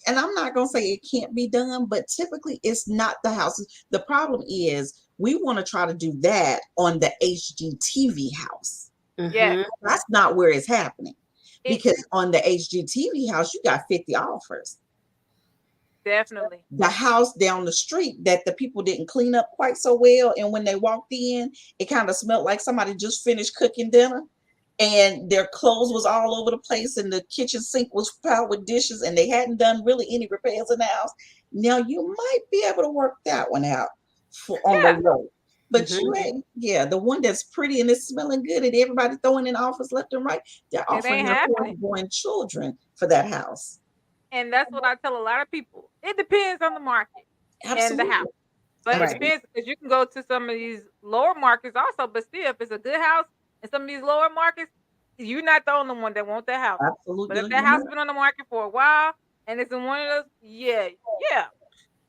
S3: And I'm not going to say it can't be done, but typically it's not the houses. The problem is we want to try to do that on the HGTV house.
S1: Yeah.
S3: That's not where it's happening. Because on the HGTV house, you got 50 offers.
S1: Definitely.
S3: The house down the street that the people didn't clean up quite so well. And when they walked in, it kind of smelled like somebody just finished cooking dinner. and their clothes was all over the place and the kitchen sink was piled with dishes and they hadn't done really any repairs in the house. Now you might be able to work that one out on the
S1: Yeah.
S3: low. But
S4: Mhm.
S3: you ain't, yeah, the one that's pretty and it's smelling good and everybody throwing in offers left and right, they're
S1: It
S3: offering
S1: ain't
S3: their
S1: happening.
S3: born children for that house.
S1: And that's what I tell a lot of people. It depends on the market and the house.
S3: Absolutely.
S1: But it
S4: Right.
S3: Absolutely.
S1: depends because you can go to some of these lower markets also, but still, if it's a good house in some of these lower markets, you're not the only one that want that house. But if
S3: Absolutely.
S1: that house been on the market for a while and it's in one of those, yeah, yeah,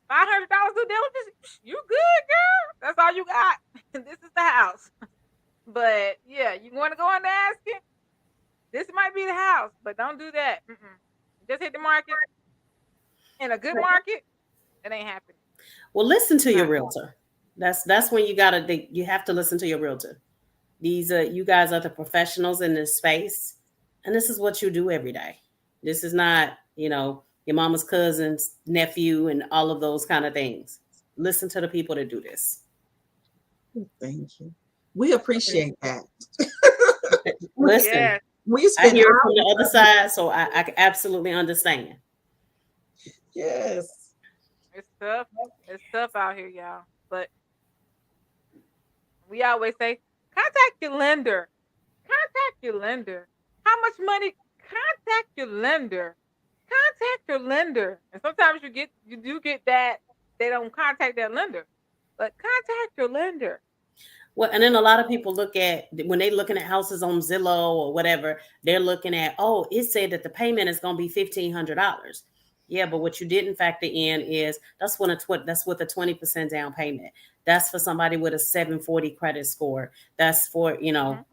S1: $500 due diligence, you good, girl. That's all you got. This is the house. But yeah, you want to go in there asking? This might be the house, but don't do that. Just hit the market in a good market. It ain't happening.
S4: Well, listen to
S1: It's
S4: your
S1: not.
S4: realtor. That's when you gotta think. You have to listen to your realtor. These are you guys are the professionals in this space, and this is what you do every day. This is not your mama's cousin's nephew and all of those kind of things. Listen to the people that do this.
S3: Thank you. We appreciate that.
S4: Listen,
S1: Yeah,
S3: We
S4: I
S3: spend
S4: hear it from the
S3: hours.
S4: other side, so I can absolutely understand.
S3: Yes.
S1: it's tough. It's tough out here, y'all. But we always say, contact your lender. Contact your lender. How much money? Contact your lender. Contact your lender. And sometimes you do get that they don't contact that lender, but contact your lender.
S4: Well, and then a lot of people look at when they're looking at houses on Zillow or whatever, they're looking at, oh, it said that the payment is going to be $1,500. Yeah, but what you didn't factor in is that's with a 20% down payment. That's for somebody with a 740 credit score. That's for
S1: Hmm.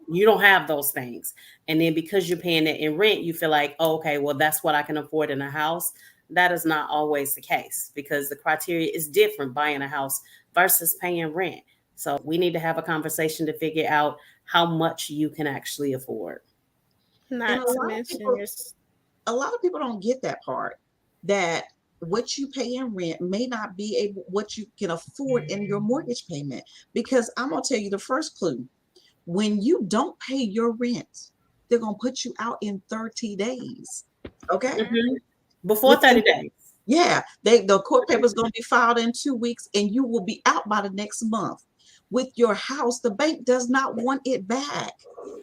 S4: you don't have those things, and then because you're paying it in rent, you feel like, oh, okay, well that's what I can afford in a house. That is not always the case because the criteria is different buying a house versus paying rent. So we need to have a conversation to figure out how much you can actually afford.
S3: And
S2: Not to mention your
S3: a lot of people don't get that part, that what you pay in rent may not be able what you can afford in your mortgage payment. Because I'm gonna tell you the first clue. When you don't pay your rent, they're gonna put you out in 30 days. Okay?
S1: Hmm.
S4: Mhm. Before
S3: Within
S4: 30 days.
S3: Yeah, the court paper's going to be filed in 2 weeks, and you will be out by the next month. With your house, the bank does not want it back,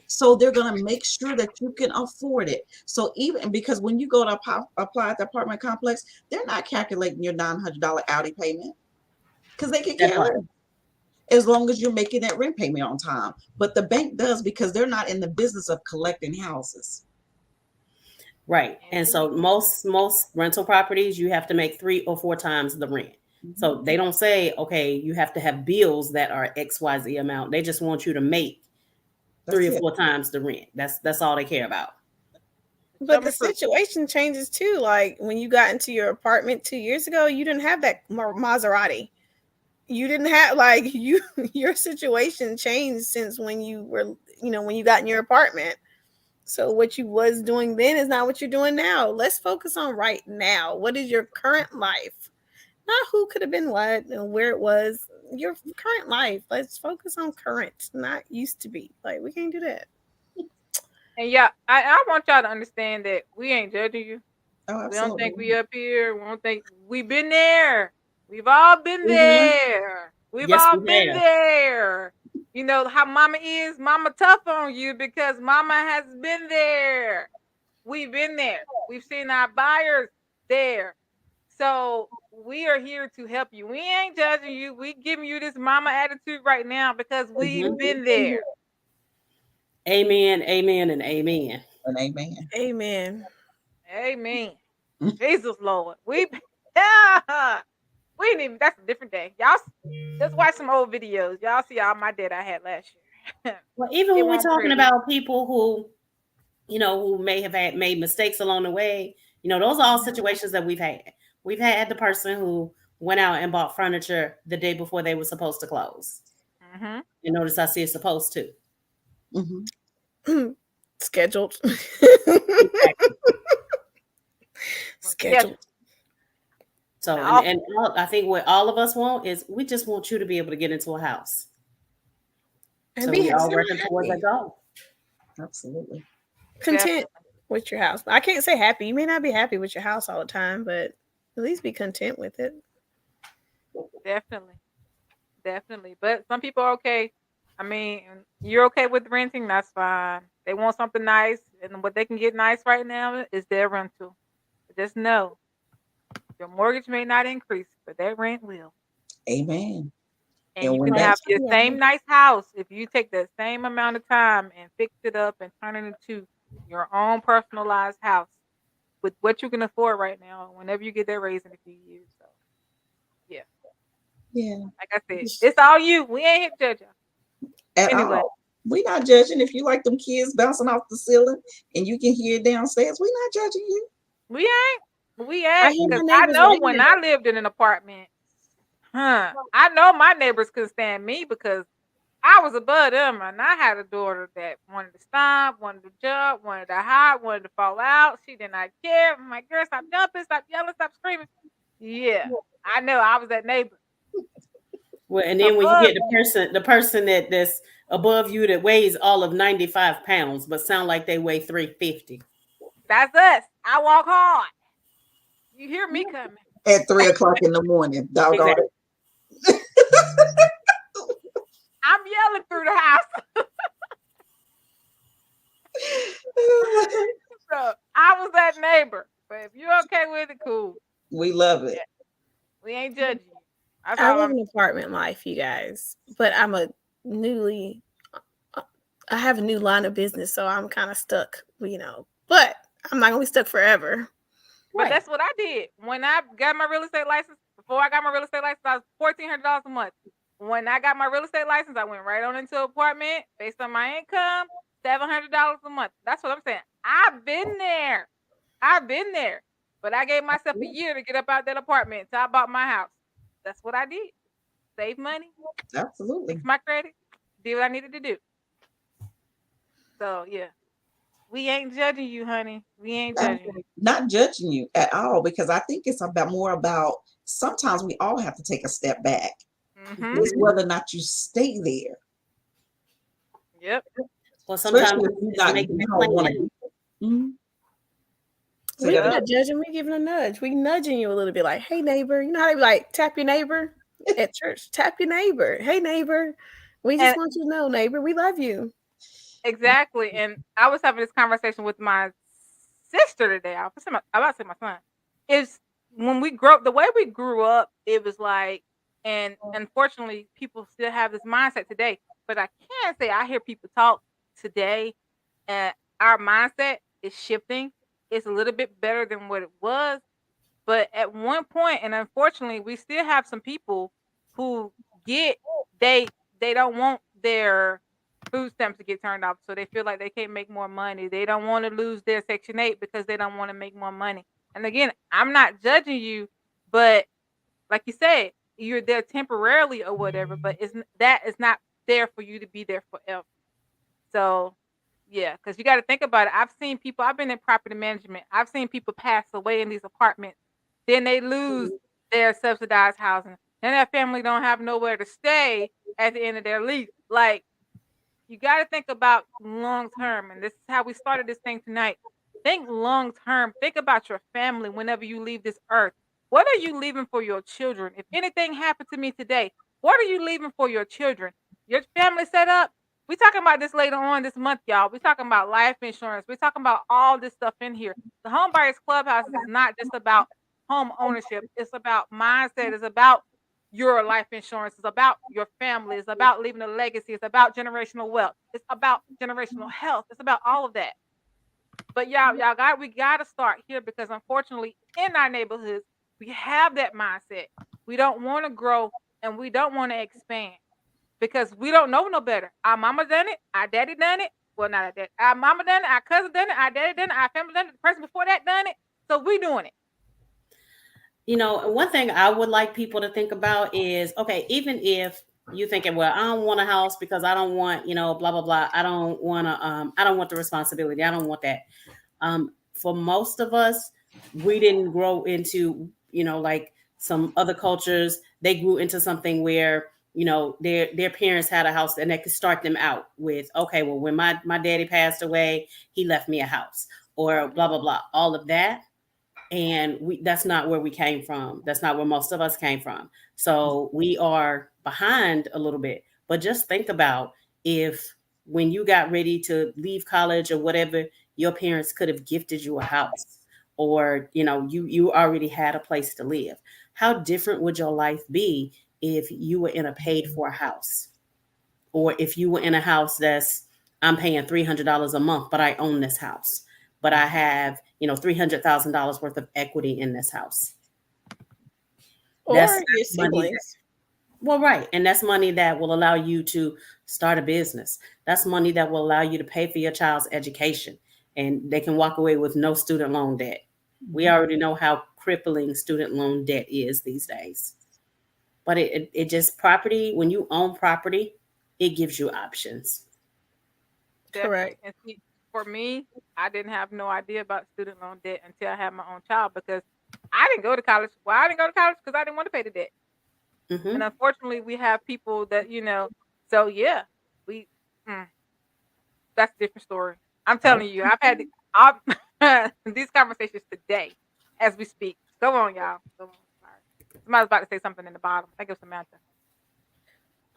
S3: so they're going to make sure that you can afford it. So even because when you go to apply at the apartment complex, they're not calculating your $900 Audi payment because they can
S4: That
S3: care
S4: part.
S3: less as long as you're making that rent payment on time. But the bank does because they're not in the business of collecting houses.
S4: Right. And
S1: Indeed.
S4: so most rental properties you have to make 3 or 4 times the rent.
S3: Mhm.
S4: So they don't say, okay, you have to have bills that are XYZ amount. They just want you to make three
S3: That's
S4: or
S3: it.
S4: four times the rent. That's all they care about.
S2: But
S1: Show
S2: the
S1: me proof.
S2: situation changes too. Like when you got into your apartment 2 years ago, you didn't have that Maserati. You didn't have like you your situation changed since when you were when you got in your apartment. So what you was doing then is not what you're doing now. Let's focus on right now. What is your current life? Not who could have been what and where it was. Your current life. Let's focus on current, not used to be. Like we can't do that.
S1: And yeah, I want y'all to understand that we ain't judging you.
S3: Oh,
S1: We don't think
S3: absolutely.
S1: we up here. We don't think we've been there. We've all been
S4: Mhm.
S1: there. We've
S4: Yes,
S1: all
S4: we
S1: been
S4: have.
S1: there. You know how mama is. Mama tough on you because mama has been there. We've been there. We've seen our buyers there. So we are here to help you. We ain't judging you. We giving you this mama attitude right now because we've
S4: Mhm.
S1: been there.
S4: Amen, amen, and amen.
S3: And amen.
S2: Amen.
S1: Amen. Jesus Lord. Yeah. We didn't even. That's a different day. Y'all just watch some old videos. Y'all see all my debt I had last year.
S4: Well, even
S1: It
S4: when we're
S1: won't
S4: talking
S1: pretty.
S4: about people who may have made mistakes along the way, those are all situations that we've had. We've had the person who went out and bought furniture the day before they were supposed to close.
S1: Mm-hmm.
S4: And notice I see it's supposed to.
S3: Mhm.
S2: Scheduled.
S4: Exactly.
S1: Schedule.
S2: Scheduled.
S4: So, and,
S1: No.
S4: and I think what all of us want is we just want you to be able to get into a house.
S2: And
S4: So
S2: be
S4: we all
S2: considered
S4: working towards that
S2: happy.
S4: goal.
S3: Absolutely.
S2: Content
S1: Definitely.
S2: with your house. I can't say happy. You may not be happy with your house all the time, but at least be content with it.
S1: Definitely. Definitely. But some people are okay. I mean, you're okay with renting, that's fine. They want something nice, and what they can get nice right now is their rental. Just know your mortgage may not increase, but that rent will.
S3: Amen.
S1: And
S3: And
S1: you
S3: when
S1: can
S2: Right.
S1: have
S3: that's
S1: your
S2: Yeah.
S1: same nice house if you take the same amount of time and fix it up and turn it into your own personalized house with what you can afford right now, whenever you get that raise in a few years. So, yeah,
S3: yeah,
S1: like I said, it's all you. We ain't here to judge you.
S3: at
S1: Anyway,
S3: all. We not judging. If you like them kids bouncing off the ceiling and you can hear it downstairs, we not judging you.
S1: we ain't. We
S2: I
S1: ain't.
S2: hear my
S1: Because I
S2: neighbors
S1: know
S2: like
S1: when
S2: that.
S1: I lived in an apartment, I know my neighbors couldn't stand me because I was above them, and I had a daughter that wanted to stomp, wanted to jump, wanted to hide, wanted to fall out. She did not care. I'm like, girl, stop jumping, stop yelling, stop screaming. Yeah, I know I was that neighbor
S4: Well, and then when you
S1: above
S4: get
S1: you.
S4: the person that's above you that weighs all of 95 pounds, but sound like they weigh 350.
S1: That's us. I walk hard. You hear me coming.
S3: At 3 o'clock in the morning, doggone
S4: Exactly.
S1: I'm yelling through the house.
S3: it.
S1: So I was that neighbor. But if you're okay with it, cool.
S3: We love
S1: Yeah,
S3: it.
S1: we ain't judging you. That's
S2: I
S1: all
S2: live
S1: I'm
S2: an apartment life, you guys, but I'm a newly. I have a new line of business, so I'm kind of stuck, But I'm not gonna be stuck forever.
S1: But
S4: Right.
S1: that's what I did. When I got my real estate license, before I got my real estate license, I was $1,400 a month. When I got my real estate license, I went right on into an apartment based on my income, $700 a month. That's what I'm saying. I've been there. I've been there. But I gave myself a year to get up out that apartment until I bought my house. That's what I did. Save money,
S3: Absolutely.
S1: fix my credit, did what I needed to do. So yeah, we ain't judging you, honey. We ain't
S3: I'm
S1: judging you.
S3: not judging you at all because I think it's about more about sometimes we all have to take a step back.
S1: Mm-hmm.
S3: It's whether or not you stay there,
S1: Yep.
S4: Well, sometimes
S3: especially if you're
S4: it's
S3: not,
S4: making
S3: you
S4: a
S3: don't want
S4: plan.
S3: to. Mhm. Say
S2: We're
S3: that
S1: Yep.
S2: not
S3: again.
S2: judging. We're giving a nudge. We nudging you a little bit, like, "Hey, neighbor." You know how they be like, "Tap your neighbor" at church. Tap your neighbor. Hey, neighbor. We just
S1: And
S2: want you to know, neighbor, we love you.
S1: exactly. And I was having this conversation with my sister today. I about to say my son. Is when we grew up, the way we grew up, it was like, and unfortunately, people still have this mindset today. But I can say I hear people talk today, and our mindset is shifting. It's a little bit better than what it was. But at one point, and unfortunately, we still have some people who get they they don't want their food stamps to get turned off, so they feel like they can't make more money. They don't want to lose their Section 8 because they don't want to make more money. And again, I'm not judging you, but like you said, you're there temporarily or whatever, but that is not there for you to be there forever. So, yeah, because you got to think about it. I've seen people. I've been in property management. I've seen people pass away in these apartments. Then they lose their subsidized housing. Then that family don't have nowhere to stay at the end of their lease. Like you got to think about long term, and this is how we started this thing tonight. Think long term. Think about your family whenever you leave this earth. What are you leaving for your children? If anything happened to me today, what are you leaving for your children? Your family set up. We talking about this later on this month, y'all. We talking about life insurance. We talking about all this stuff in here. The Home Buyers Clubhouse is not just about home ownership. It's about mindset. It's about your life insurance. It's about your family. It's about leaving a legacy. It's about generational wealth. It's about generational health. It's about all of that. But we gotta start here because unfortunately, in our neighborhoods, we have that mindset. We don't want to grow and we don't want to expand because we don't know no better. Our mama done it, our daddy done it. Well, not our dad. Our mama done it, our cousin done it, our daddy done it, our family done it, the person before that done it. So we doing it.
S4: One thing I would like people to think about is, okay, even if you're thinking, well, I don't want a house because I don't want, blah blah blah. I don't want the responsibility. I don't want that. For most of us, we didn't grow into, like some other cultures. They grew into something where their parents had a house and they could start them out with, okay, well, when my daddy passed away, he left me a house, or blah, blah, blah, all of that. And that's not where we came from. That's not where most of us came from. So we are behind a little bit. But just think about if when you got ready to leave college or whatever, your parents could have gifted you a house, or you already had a place to live. How different would your life be if you were in a paid for house, or if you were in a house that's, I'm paying $300 a month, but I own this house, but I have, $300,000 worth of equity in this house.
S2: Or
S4: That's
S2: your
S4: money.
S2: siblings.
S4: Well, right. And that's money that will allow you to start a business. That's money that will allow you to pay for your child's education, and they can walk away with no student loan debt. We already know how crippling student loan debt is these days. But it just, property, when you own property, it gives you options.
S1: Definitely.
S2: Correct.
S1: And see, for me, I didn't have no idea about student loan debt until I had my own child, because I didn't go to college. Well, I didn't go to college because I didn't want to pay the debt. And unfortunately, we have people that, so yeah, we, that's a different story. I'm telling you, I've had these conversations today as we speak. Go on, y'all. Go on. Sorry. Somebody's about to say something in the bottom. I think it was Samantha.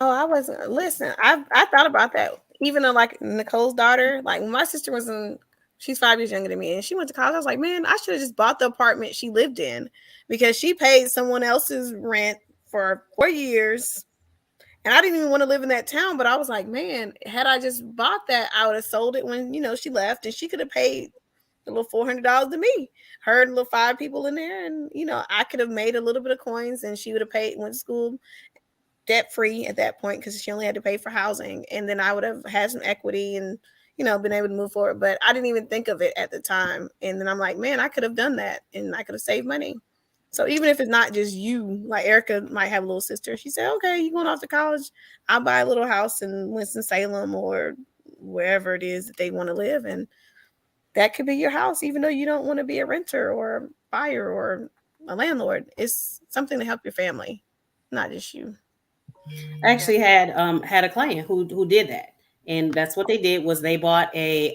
S2: Oh, I wasn't. Listen, I thought about that. Even though, like, Nicole's daughter, like, when my sister was she's 5 years younger than me, and she went to college, I was like, man, I should have just bought the apartment she lived in, because she paid someone else's rent for 4 years. And I didn't even want to live in that town, but I was like, man, had I just bought that, I would have sold it when, she left, and she could have paid a little $400 to me. Her and little 5 people in there, and, I could have made a little bit of coins, and she would have went to school debt free at that point, because she only had to pay for housing, and then I would have had some equity and been able to move forward. But I didn't even think of it at the time, and then I'm like, man, I could have done that, and I could have saved money. So even if it's not just you, like Erica might have a little sister, she said, okay, you going off to college, I'll buy a little house in Winston-Salem or wherever it is that they want to live, and that could be your house, even though you don't want to be a renter or a buyer or a landlord. It's something to help your family, not just you.
S4: I actually had a client who did that, and that's what they did, was they bought a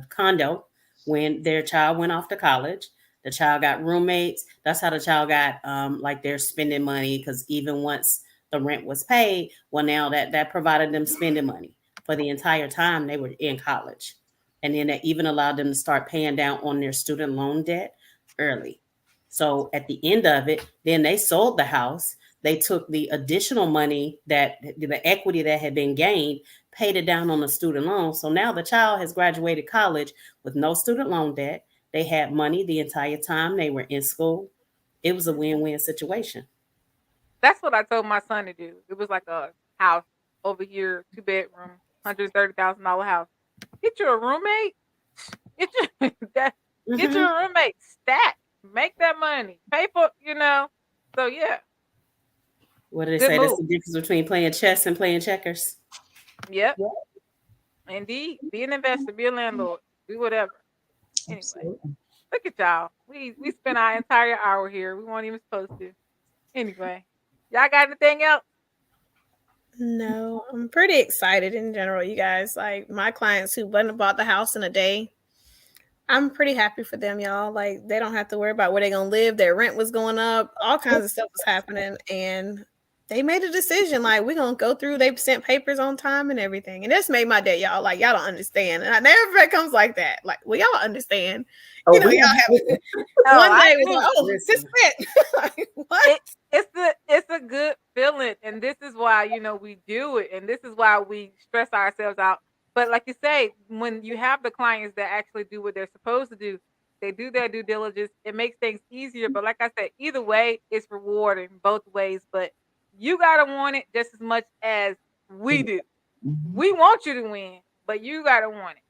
S4: condo when their child went off to college. The child got roommates. That's how the child got like their spending money, because even once the rent was paid, well, now that provided them spending money for the entire time they were in college, and then that even allowed them to start paying down on their student loan debt early. So at the end of it, then they sold the house. They took the additional money, that the equity that had been gained, paid it down on the student loan. So now the child has graduated college with no student loan debt. They had money the entire time they were in school. It was a win-win situation.
S1: That's what I told my son to do. It was like a house over here, 2-bedroom, $130,000 house. Get you a roommate. Get you get you a roommate. Stack. Make that money. Pay for, So yeah.
S4: What do they say? That's the difference between playing chess and playing checkers.
S1: Yep. Indeed. Be an investor. Be a landlord. Do whatever. Anyway, look at y'all. We spent our entire hour here. We weren't even supposed to. Anyway, y'all got anything else?
S2: No, I'm pretty excited in general, you guys. Like, my clients who went and bought the house in a day, I'm pretty happy for them, y'all. Like, they don't have to worry about where they're going to live. Their rent was going up. All kinds of stuff was happening. And they made a decision. Like, we're going to go through. They sent papers on time and everything. And this made my day, y'all. Like, y'all don't understand. And everybody comes like that. Like, well, y'all understand. Y'all have one day was like, this is it. Like, what?
S1: It's a good feeling. And this is why, we do it. And this is why we stress ourselves out. But like you say, when you have the clients that actually do what they're supposed to do, they do their due diligence, it makes things easier. But like I said, either way, it's rewarding both ways. But you got to want it just as much as we do. We want you to win, but you got to want it.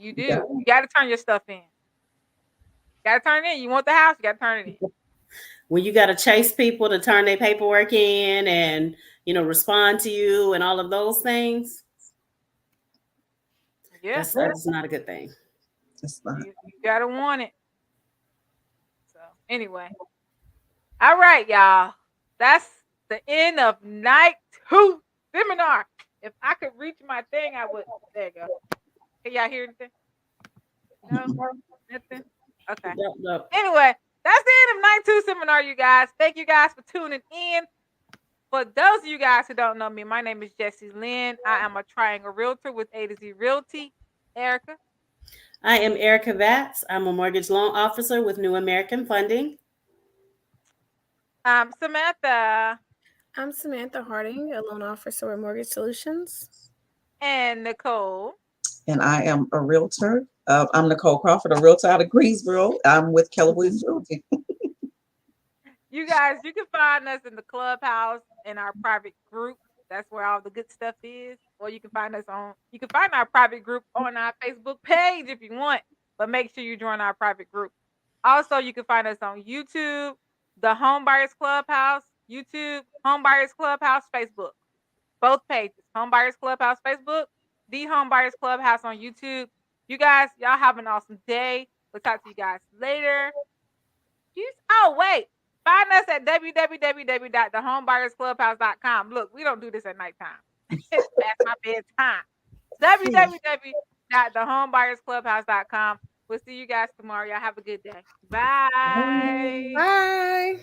S1: You do. You got to turn your stuff in. Got to turn it in. You want the house, you got to turn it in.
S4: When you got to chase people to turn their paperwork in and, respond to you and all of those things.
S1: Yeah.
S4: That's not a good thing.
S1: You got to want it. So anyway. All right, y'all. That's the end of night 2 seminar. If I could reach my thing, I would. There you go. Can y'all hear anything? No? Nothing? Okay.
S4: No.
S1: Anyway, that's the end of night 2 seminar, you guys. Thank you guys for tuning in. For those of you guys who don't know me, my name is Jessie Lynn. I am a triangle realtor with A to Z Realty. Erica.
S4: I am Erica Vatz. I'm a mortgage loan officer with New American Funding.
S1: Samantha.
S2: I'm Samantha Harding, a loan officer with Mortgage Solutions.
S1: And Nicole.
S3: And I am a realtor. I'm Nicole Crawford, a realtor out of Greensboro. I'm with Keller Williams Realty.
S1: You guys, you can find us in the clubhouse in our private group. That's where all the good stuff is. Or you can find our private group on our Facebook page if you want. But make sure you join our private group. Also, you can find us on YouTube, the Home Buyers Clubhouse, YouTube, Home Buyers Clubhouse, Facebook. Both pages. Home Buyers Clubhouse, Facebook, the Home Buyers Clubhouse on YouTube. You guys, y'all have an awesome day. We'll talk to you guys later. Oh, wait. Find us at www.thehomebuyersclubhouse.com. Look, we don't do this at nighttime. It's past my bedtime. www.thehomebuyersclubhouse.com. We'll see you guys tomorrow. Y'all have a good day. Bye.
S2: Bye.